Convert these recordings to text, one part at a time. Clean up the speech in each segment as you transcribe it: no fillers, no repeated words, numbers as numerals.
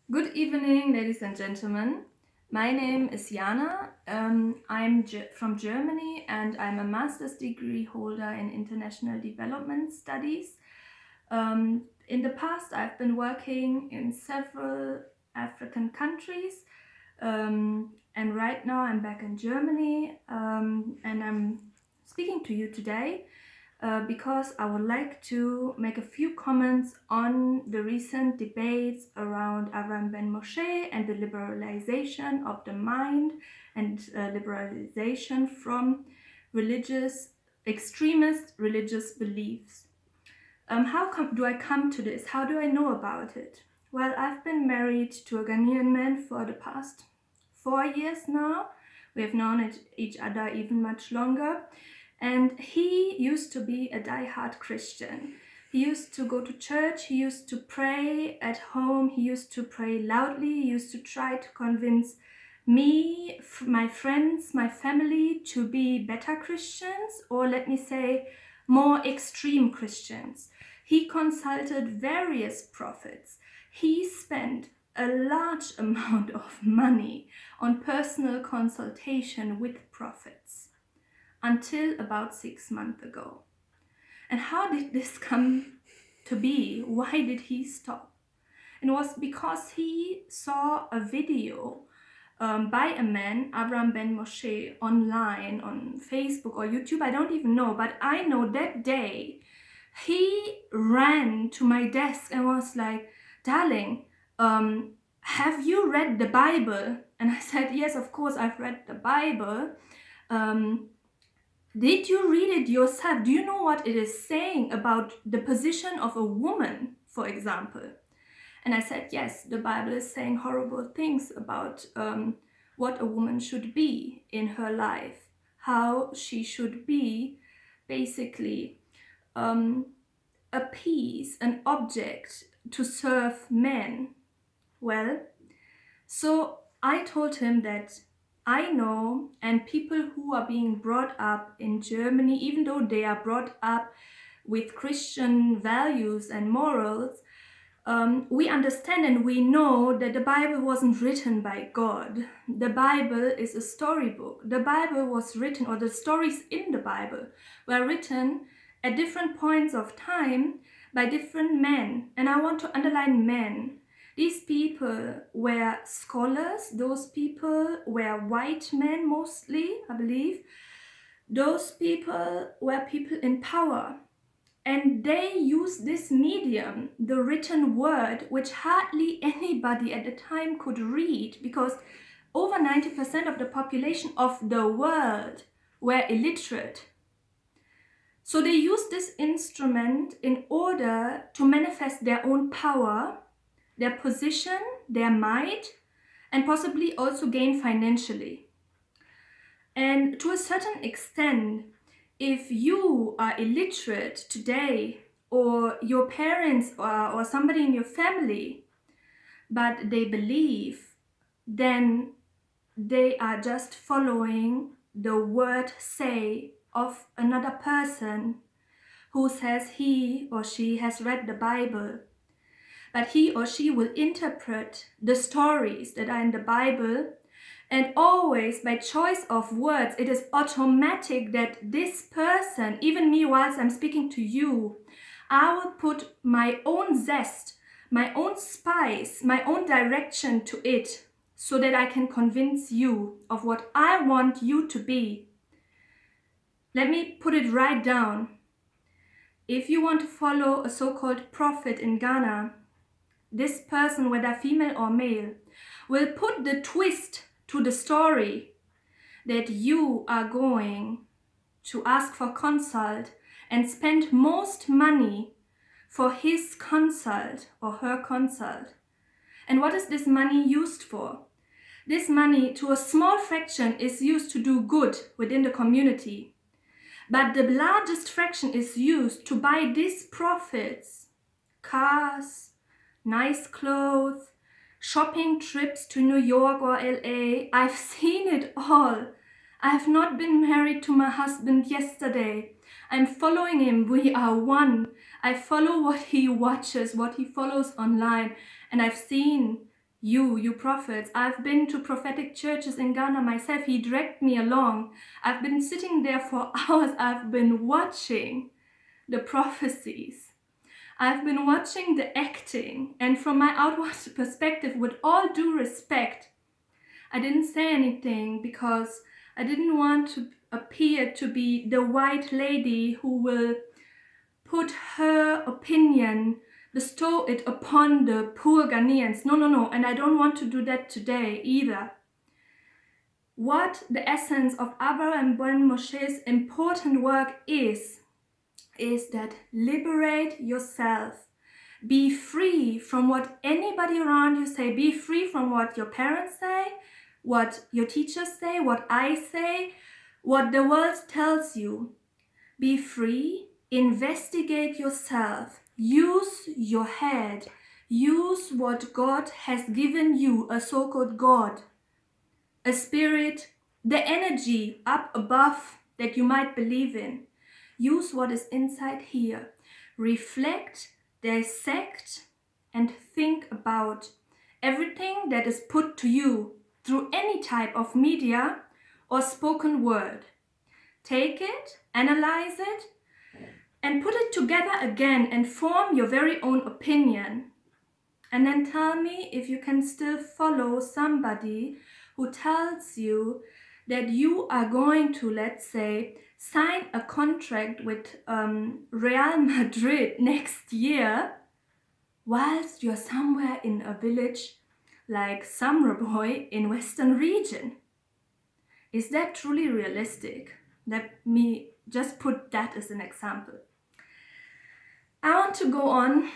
Good evening, ladies and gentlemen. My name is Jana. I'm from Germany and I'm a master's degree holder in international development studies. In the past, I've been working in several African countries, and right now I'm back in Germany, and I'm speaking to you today because I would like to make a few comments on the recent debates around Avram Ben Moshe and the liberalization of the mind and liberalization from religious, extremist religious beliefs. Do I come to this? How do I know about it? Well, I've been married to a Ghanaian man for the past 4 years now. We have known each other even much longer. And he used to be a die-hard Christian. He used to go to church, he used to pray at home, he used to pray loudly, he used to try to convince me, my friends, my family to be better Christians, or let me say, more extreme Christians. He consulted various prophets. He spent a large amount of money on personal consultation with prophets until about 6 months ago. And how did this come to be? Why did he stop? It was because he saw a video by a man, Avram Ben Moshe, online on Facebook or YouTube. I don't even know, but I know that day he ran to my desk and was like, "Darling, have you read the Bible?" And I said, "Yes, of course, I've read the Bible. Um, did you read it yourself? Do you know what it is saying about the position of a woman, for example?" And I said, "Yes, the Bible is saying horrible things about what a woman should be in her life, how she should be basically a piece, an object to serve men." Well, so I told him that I know, and people who are being brought up in Germany, even though they are brought up with Christian values and morals, we understand and we know that the Bible wasn't written by God. The Bible is a storybook. The Bible was written, or the stories in the Bible were written at different points of time by different men. And I want to underline men. These people were scholars, those people were white men mostly, I believe. Those people were people in power. And they used this medium, the written word, which hardly anybody at the time could read, because over 90% of the population of the world were illiterate. So they used this instrument in order to manifest their own power, their position, their might, and possibly also gain financially. And to a certain extent, if you are illiterate today, or your parents or somebody in your family, but they believe, then they are just following the word say of another person who says he or she has read the Bible. But he or she will interpret the stories that are in the Bible, and always by choice of words, it is automatic that this person, even me whilst I'm speaking to you, I will put my own zest, my own spice, my own direction to it, so that I can convince you of what I want you to be. Let me put it right down. If you want to follow a so-called prophet in Ghana, this person, whether female or male, will put the twist to the story that you are going to ask for consult and spend most money for his consult or her consult. And what is this money used for? This money, to a small fraction, is used to do good within the community. But the largest fraction is used to buy these prophets cars, nice clothes, shopping trips to New York or LA. I've seen it all. I have not been married to my husband yesterday. I'm following him. We are one. I follow what he watches, what he follows online. And I've seen you prophets. I've been to prophetic churches in Ghana myself. He dragged me along. I've been sitting there for hours. I've been watching the prophecies. I've been watching the acting. And from my outward perspective, with all due respect, I didn't say anything because I didn't want to appear to be the white lady who will put her opinion, bestow it upon the poor Ghanaians. No. And I don't want to do that today either. What the essence of Abraham Ben Moshe's important work is that liberate yourself. Be free from what anybody around you say. Be free from what your parents say, what your teachers say, what I say, what the world tells you. Be free. Investigate yourself. Use your head. Use what God has given you, a so-called God, a spirit, the energy up above that you might believe in. Use what is inside here. Reflect, dissect, and think about everything that is put to you through any type of media or spoken word. Take it, analyze it, and put it together again and form your very own opinion. And then tell me if you can still follow somebody who tells you that you are going to, let's say, sign a contract with Real Madrid next year whilst you're somewhere in a village like Samraboy in Western region. Is that truly realistic? Let me just put that as an example. I want to go on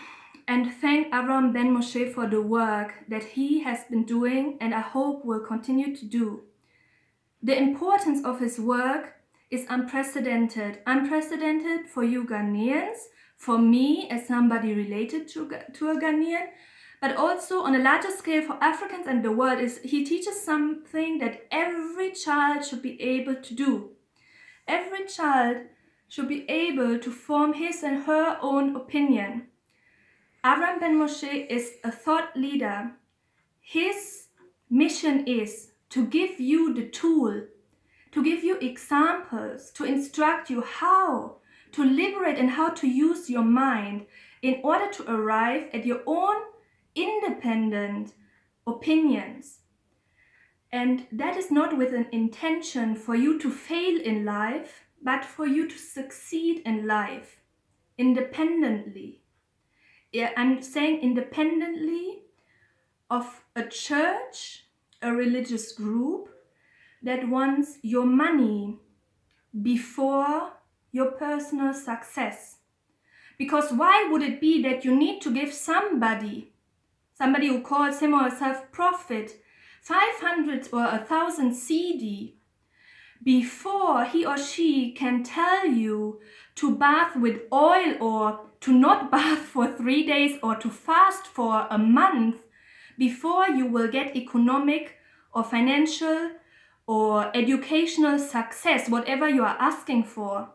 and thank Abraham Ben Moshe for the work that he has been doing and I hope will continue to do. The importance of his work is unprecedented for you Ghanaians, for me as somebody related to a Ghanaian, but also on a larger scale for Africans and the world. Is he teaches something that every child should be able to do. Every child should be able to form his and her own opinion. Abraham Ben Moshe is a thought leader. His mission is to give you the tool, to give you examples, to instruct you how to liberate and how to use your mind in order to arrive at your own independent opinions. And that is not with an intention for you to fail in life, but for you to succeed in life independently. I'm saying independently of a church, a religious group that wants your money before your personal success. Because why would it be that you need to give somebody who calls him or herself prophet, 500 or 1,000 CD before he or she can tell you to bath with oil or to not bath for 3 days or to fast for a month before you will get economic or financial or educational success, whatever you are asking for?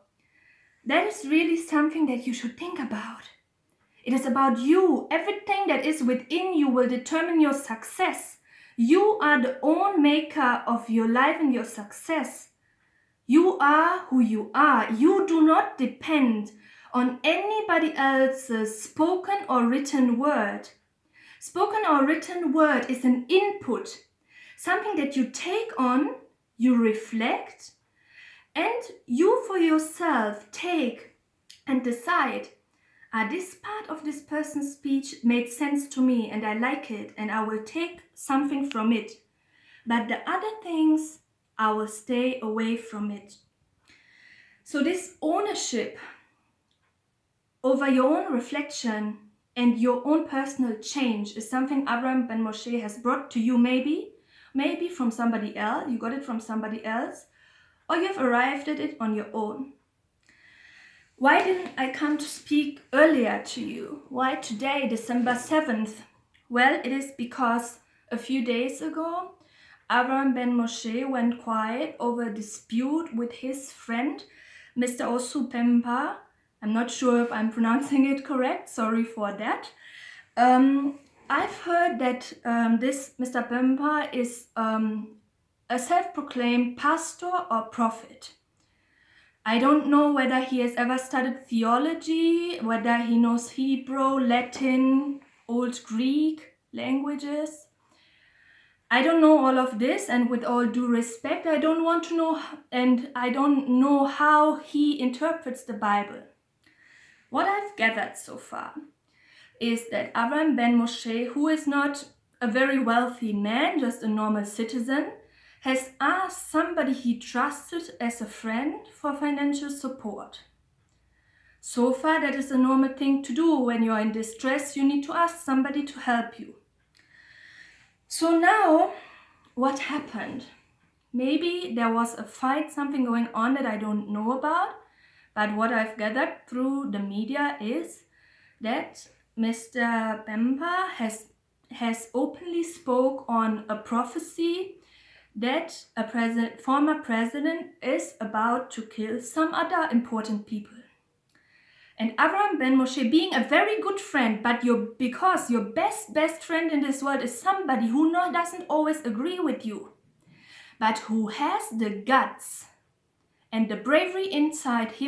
That is really something that you should think about. It is about you. Everything that is within you will determine your success. You are the own maker of your life and your success. You are who you are. You do not depend on anybody else's spoken or written word. Spoken or written word is an input, something that you take on, you reflect, and you for yourself take and decide, this part of this person's speech made sense to me and I like it and I will take something from it. But the other things, I will stay away from it. So this ownership over your own reflection and your own personal change is something Abraham Ben Moshe has brought to you maybe from somebody else, you got it from somebody else, or you've arrived at it on your own. Why didn't I come to speak earlier to you? Why today, December 7th? Well, it is because a few days ago, Abraham Ben Moshe went quiet over a dispute with his friend, Mr. Osu Pemba. I'm not sure if I'm pronouncing it correct, sorry for that. I've heard that this Mr. Bemba is a self-proclaimed pastor or prophet. I don't know whether he has ever studied theology, whether he knows Hebrew, Latin, Old Greek languages. I don't know all of this, and with all due respect, I don't want to know, and I don't know how he interprets the Bible. What I've gathered so far is that Avram Ben Moshe, who is not a very wealthy man, just a normal citizen, has asked somebody he trusted as a friend for financial support. So far, that is a normal thing to do. When you're in distress, you need to ask somebody to help you. So now, what happened? Maybe there was a fight, something going on that I don't know about, but what I've gathered through the media is that Mr. Bemba has openly spoke on a prophecy that a former president is about to kill some other important people. And Avram Ben Moshe, being a very good friend, but because your best friend in this world is somebody who doesn't always agree with you, but who has the guts and the bravery inside him